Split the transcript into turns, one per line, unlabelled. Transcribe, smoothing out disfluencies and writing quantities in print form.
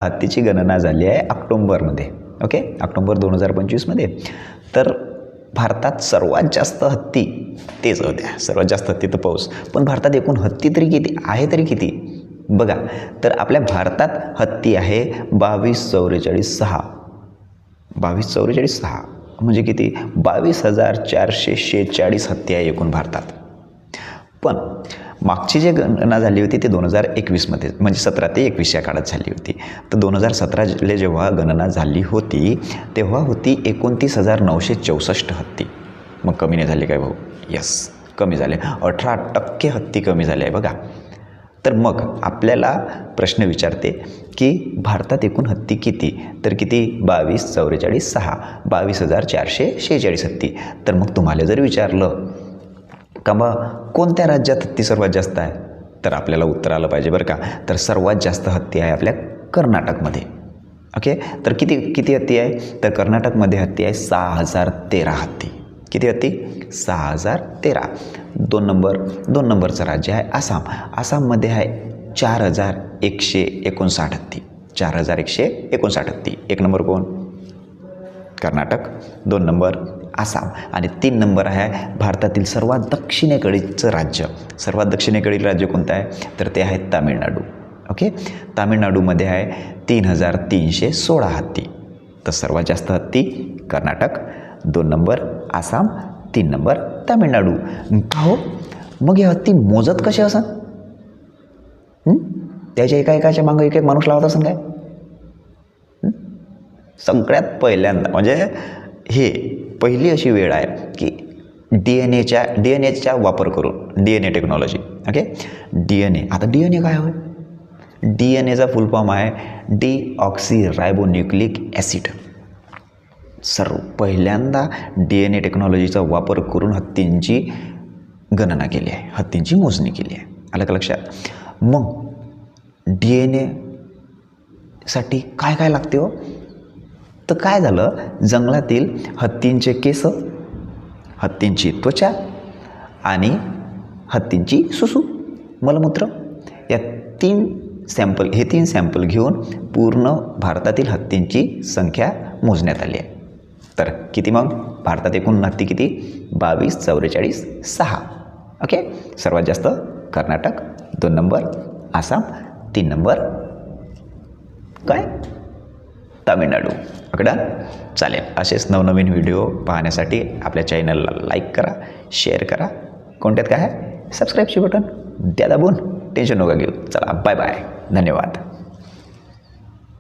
हत्तीची गणना झाली आहे ऑक्टोबरमध्ये. ओके, ऑक्टोबर 2025मध्ये. तर भारतात सर्वात जास्त हत्ती तेच होत्या, सर्वात जास्त हत्ती तर पाऊस. पण भारतात एकूण हत्ती तरी किती आहे, तरी किती बघा. तर आपल्या भारतात हत्ती आहे 22,44,600. 22,44,600 म्हणजे किती, 22,446 हत्ती आहे एकूण भारतात. पण मागची जी गणना झाली होती ती 2021मध्ये, म्हणजे 17 ते 21 या काळात झाली होती. तर 2017 जेव्हा गणना झाली होती तेव्हा होती 29,964 हत्ती. मग कमी नाही झाली काय भाऊ? यस, कमी झाले. 18% हत्ती कमी झाले आहे बघा. तर मग आपल्याला प्रश्न विचारते की भारतात एकूण हत्ती किती, तर किती, 22,44,600, 22,446 हत्ती. तर मग तुम्हाला जर विचारलं का बा कोणत्या राज्यात हत्ती सर्वात जास्त आहे, तर आपल्याला उत्तर आलं पाहिजे बरं का. तर सर्वात जास्त हत्ती आहे आपल्या कर्नाटकमध्ये. ओके, तर किती हत्ती आहे, तर कर्नाटकमध्ये हत्ती आहे 6,013 हत्ती. किती हत्ती? 6,013. 2 नंबरचं राज्य आहे आसाम. आसाममध्ये आहे 4,159 हत्ती. 4,159 हत्ती. 1 नंबर कोण? कर्नाटक. 2 नंबर आसाम. आणि 3 नंबर आहे भारतातील सर्वात दक्षिणेकडीलचं राज्य. सर्वात दक्षिणेकडील राज्य कोणतं आहे, तर ते आहे तामिळनाडू. ओके, तामिळनाडूमध्ये आहे 3,316 हत्ती. तर सर्वात जास्त हत्ती कर्नाटक, 2 नंबर आसाम, 3 नंबर तामिळनाडू. का हो, मग हे हत्ती मोजत कसे असं? त्याच्या एकाच्या मागं एक माणूस लावत असं काय? सगळ्यात पहिल्यांदा म्हणजे हे पहिली अशी वेळ आहे की डी एन एचा वापर करून, DNA टेक्नॉलॉजी. Okay, DNA. आता DNA काय होय? DNAचा फुल फॉर्म आहे डीऑक्सीरायबोन्यूक्लिक ॲसिड. पहिल्यांदा DNA टेक्नॉलॉजीचा वापर करून हत्तींची गणना केली आहे, हत्तींची मोजणी केली आहे. आलं का लक्षात? मग DNA साठी काय काय लागते हो? तर काय झालं, जंगलातील हत्तींचे केस, हत्तींची त्वचा आणि हत्तींची सुसू, मलमूत्र, या 3 सॅम्पल घेऊन पूर्ण भारतातील हत्तींची संख्या मोजण्यात आली आहे. तर किती मग भारतात एकूण हत्ती किती? 22,44,600. ओके, सर्वात जास्त कर्नाटक, 2 नंबर आसाम, 3 नंबर काय, तामिळनाडू. ओके, चालेल. असेच नवनवीन व्हिडिओ पाहण्यासाठी आपल्या चॅनलला लाईक करा, शेअर करा. कोणत्यात काय आहे, सबस्क्राईबचे बटन द्या दाबून. टेन्शन नका घेऊ. चला, बाय बाय, धन्यवाद.